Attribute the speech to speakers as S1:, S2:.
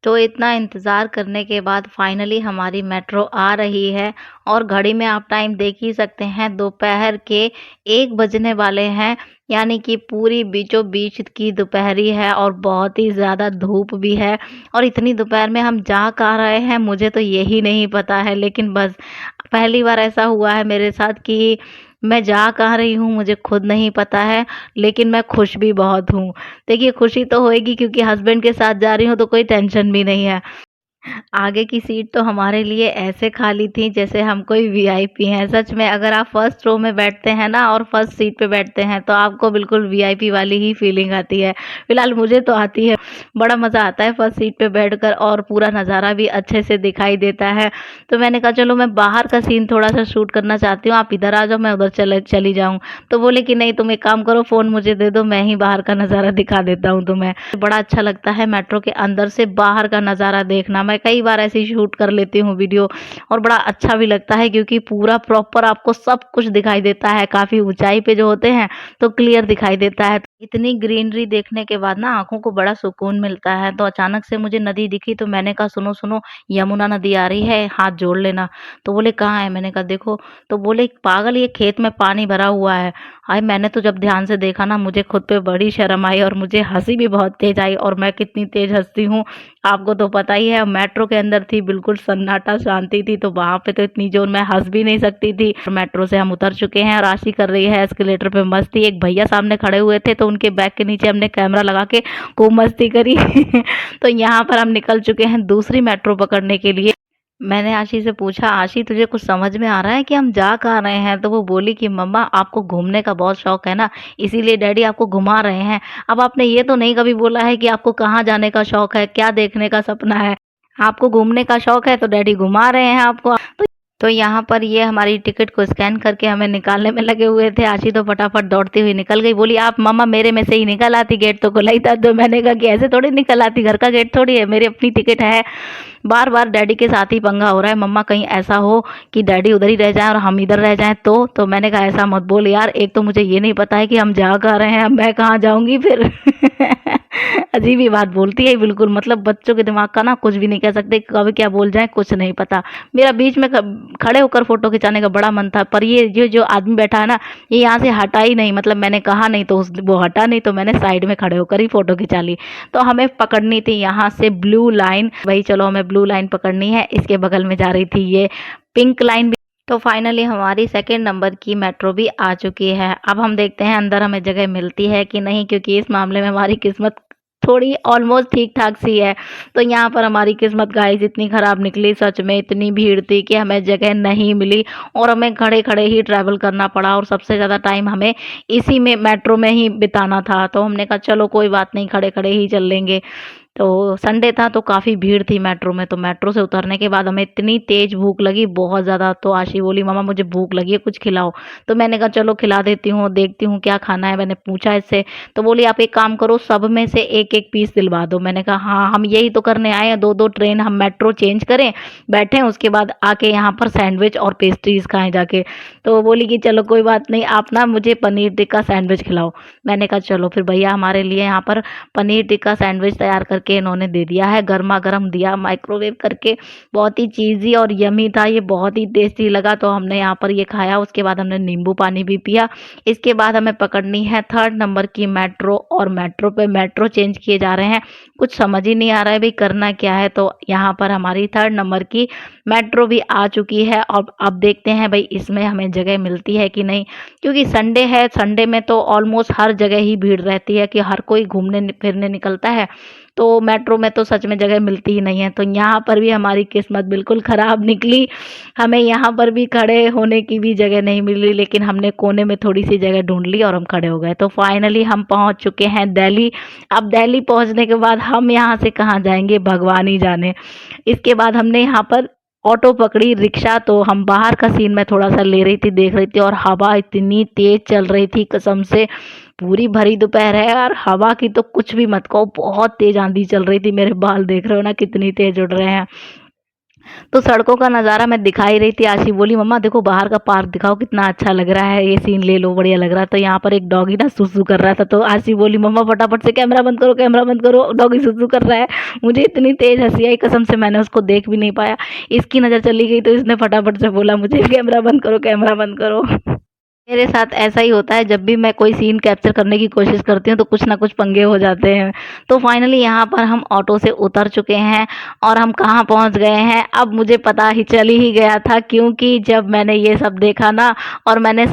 S1: तो इतना इंतज़ार करने के बाद फाइनली हमारी मेट्रो आ रही है और घड़ी में आप टाइम देख ही सकते हैं, दोपहर के 1 बजने वाले हैं। यानी कि पूरी बीचों-बीच की दोपहरी है और बहुत ही ज़्यादा धूप भी है और इतनी दोपहर में हम जा कहाँ रहे हैं मुझे तो यही नहीं पता है। लेकिन बस पहली बार ऐसा हुआ है मेरे साथ कि मैं जा कहाँ रही हूँ मुझे खुद नहीं पता है, लेकिन मैं खुश भी बहुत हूँ। देखिए खुशी तो होएगी क्योंकि हस्बैंड के साथ जा रही हूँ तो कोई टेंशन भी नहीं है। आगे की सीट तो हमारे लिए ऐसे खाली थी जैसे हम कोई वीआईपी हैं। सच में अगर आप फर्स्ट रो में बैठते हैं ना और फर्स्ट सीट पे बैठते हैं तो आपको बिल्कुल वीआईपी वाली ही फीलिंग आती है। फिलहाल मुझे तो आती है। बड़ा मज़ा आता है फर्स्ट सीट पे बैठकर और पूरा नज़ारा भी अच्छे से दिखाई देता है। तो मैंने कहा चलो मैं बाहर का सीन थोड़ा-सा शूट करना चाहती हूँ, आप इधर आ जाओ मैं उधर चली जाऊँ। तो बोले कि नहीं तुम एक काम करो फ़ोन मुझे दे दो, मैं ही बाहर का नज़ारा दिखा देता हूँ तुम्हें। बड़ा अच्छा लगता है मेट्रो के अंदर से बाहर का नज़ारा देखना। मैं कई बार ऐसे ही शूट कर लेती हूँ वीडियो और बड़ा अच्छा भी लगता है क्योंकि पूरा प्रॉपर आपको सब कुछ दिखाई देता है। काफ़ी ऊँचाई पे जो होते हैं तो क्लियर दिखाई देता है। इतनी ग्रीनरी देखने के बाद ना आँखों को बड़ा सुकून मिलता है। तो अचानक से मुझे नदी दिखी तो मैंने कहा सुनो, सुनो यमुना नदी आ रही है, हाथ जोड़ लेना। तो बोले कहाँ है? मैंने कहा देखो। तो बोले पागल ये खेत में पानी भरा हुआ है। हाय मैंने तो जब ध्यान से देखा ना मुझे खुद पे बड़ी शर्म आई और मुझे हँसी भी बहुत तेज़ आई और मैं कितनी तेज़ हँसती हूँ आपको तो पता ही है। मेट्रो के अंदर थी, बिल्कुल सन्नाटा शांति थी तो वहाँ पे तो इतनी ज़ोर मैं हँस भी नहीं सकती थी। मेट्रो से हम उतर चुके हैं और आशी कर रही है एस्केलेटर पे मस्ती। एक भैया सामने खड़े हुए थे तो उनके बैग के नीचे हमने कैमरा लगा के खूब मस्ती करी। तो यहाँ पर हम निकल चुके हैं दूसरी मेट्रो पकड़ने के लिए। मैंने आशी से पूछा, आशी तुझे कुछ समझ में आ रहा है कि हम जा कहाँ रहे हैं? तो वो बोली कि मम्मा आपको घूमने का बहुत शौक है ना, इसीलिए डैडी आपको घुमा रहे हैं। अब आपने ये तो नहीं कभी बोला है कि आपको कहाँ जाने का शौक है, क्या देखने का सपना है? आपको घूमने का शौक है तो डैडी घुमा रहे हैं आपको। तो यहाँ पर ये हमारी टिकट को स्कैन करके हमें निकालने में लगे हुए थे। आशी तो फटाफट दौड़ती हुई निकल गई, बोली आप मम्मा मेरे में से ही निकल आती, गेट तो खुला ही था। तो मैंने कहा कि ऐसे थोड़ी निकल आती, घर का गेट थोड़ी है, मेरी अपनी टिकट है। बार-बार डैडी के साथ ही पंगा हो रहा है, मम्मा कहीं ऐसा हो कि डैडी उधर ही रह जाएँ और हम इधर रह जाएँ तो मैंने कहा ऐसा मत बोल यार, एक तो मुझे ये नहीं पता है कि हम जा कहाँ रहे हैं, अब मैं कहाँ जाऊँगी फिर। अजीब ही बात बोलती है बिल्कुल, मतलब बच्चों के दिमाग का ना कुछ भी नहीं कह सकते, कब क्या बोल जाएँ कुछ नहीं पता। मेरा बीच में खड़े होकर फ़ोटो खिंचाने का बड़ा मन था पर ये जो आदमी बैठा है ना, ये यहाँ से हटा ही नहीं, मतलब मैंने कहा नहीं तो वो हटा नहीं तो मैंने साइड में खड़े होकर ही फ़ोटो खिंचा ली। तो हमें पकड़नी थी यहाँ से ब्लू लाइन, वही चलो हमें ब्लू लाइन पकड़नी है, इसके बगल में जा रही थी ये पिंक लाइन भी। तो फाइनली हमारी सेकंड नंबर की मेट्रो भी आ चुकी है। अब हम देखते हैं अंदर हमें जगह मिलती है कि नहीं, क्योंकि इस मामले में हमारी किस्मत थोड़ी ऑलमोस्ट ठीक-ठाक सी है। तो यहाँ पर हमारी किस्मत गाइस इतनी ख़राब निकली, सच में इतनी भीड़ थी कि हमें जगह नहीं मिली और हमें खड़े-खड़े ही ट्रैवल करना पड़ा और सबसे ज़्यादा टाइम हमें इसी में मेट्रो में ही बिताना था। तो हमने कहा चलो कोई बात नहीं, खड़े-खड़े ही चल लेंगे। तो संडे था तो काफ़ी भीड़ थी मेट्रो में, तो मेट्रो से उतरने के बाद हमें इतनी तेज़ भूख लगी बहुत ज़्यादा, तो आशी बोली मम्मा मुझे भूख लगी है कुछ खिलाओ। तो मैंने कहा चलो खिला देती हूँ, देखती हूँ क्या खाना है, मैंने पूछा इससे। तो बोली आप एक काम करो सब में से एक-एक पीस दिलवा दो। मैंने कहा हाँ, हम यही तो करने आए हैं, 2-2 ट्रेन हम मेट्रो चेंज करें, बैठें उसके बाद आके यहाँ पर सैंडविच और पेस्ट्रीज़ खाएँ जाके। तो वो बोली कि चलो कोई बात नहीं, आप ना मुझे पनीर टिक्का सैंडविच खिलाओ। मैंने कहा चलो, फिर भैया हमारे लिए यहाँ पर पनीर टिक्का सैंडविच तैयार करके इन्होंने दे दिया है, गरमा-गरम दिया माइक्रोवेव करके, बहुत ही चीज़ी और यम्मी था ये, बहुत ही टेस्टी लगा। तो हमने यहाँ पर ये खाया, उसके बाद हमने नींबू पानी भी पिया। इसके बाद हमें पकड़नी है थर्ड नंबर की मेट्रो और मेट्रो पे मेट्रो चेंज किए जा रहे हैं। कुछ समझ ही नहीं आ रहा है भई करना क्या है। तो यहाँ पर हमारी थर्ड नंबर की मेट्रो भी आ चुकी है और अब देखते हैं भई इसमें हमें जगह मिलती है कि नहीं, क्योंकि संडे है, संडे में तो ऑलमोस्ट हर जगह ही भीड़ रहती है कि हर कोई घूमने फिरने निकलता है। तो मेट्रो में तो सच में जगह मिलती ही नहीं है। तो यहाँ पर भी हमारी किस्मत बिल्कुल ख़राब निकली। हमें यहाँ पर भी खड़े होने की भी जगह नहीं मिली, लेकिन हमने कोने में थोड़ी-सी जगह ढूँढ ली और हम खड़े हो गए। तो फाइनली हम पहुँच चुके हैं दिल्ली। अब दिल्ली पहुँचने के बाद हम यहाँ से कहाँ जाएँगे भगवान ही जाने। इसके बाद हमने यहाँ पर ऑटो पकड़ी, रिक्शा। तो हम बाहर का सीन मैं थोड़ा-सा ले रही थी, देख रही थी और हवा इतनी तेज़ चल रही थी कसम से। पूरी भरी दोपहर है और हवा की तो कुछ भी मत कहो, बहुत तेज़ आंधी चल रही थी। मेरे बाल देख रहे हो ना कितनी तेज़ उड़ रहे हैं। तो सड़कों का नज़ारा मैं दिखा ही रही थी, आशी बोली मम्मा देखो बाहर का पार्क दिखाओ कितना अच्छा लग रहा है, ये सीन ले लो बढ़िया लग रहा है। तो यहाँ पर एक डॉगी ना सुसु कर रहा था, तो आशी बोली मम्मा फटाफट से कैमरा बंद करो, डॉगी सुसु कर रहा है। मुझे इतनी तेज हंसी आई, कसम से मैंने उसको देख भी नहीं पाया। इसकी नज़र चली गई तो इसने फटाफट से बोला मुझे कैमरा बंद करो। मेरे साथ ऐसा ही होता है, जब भी मैं कोई सीन कैप्चर करने की कोशिश करती हूँ तो कुछ ना कुछ पंगे हो जाते हैं। तो फाइनली यहाँ पर हम ऑटो से उतर चुके हैं और हम कहाँ पहुँच गए हैं, अब मुझे पता ही चल ही गया था, क्योंकि जब मैंने ये सब देखा ना और मैंने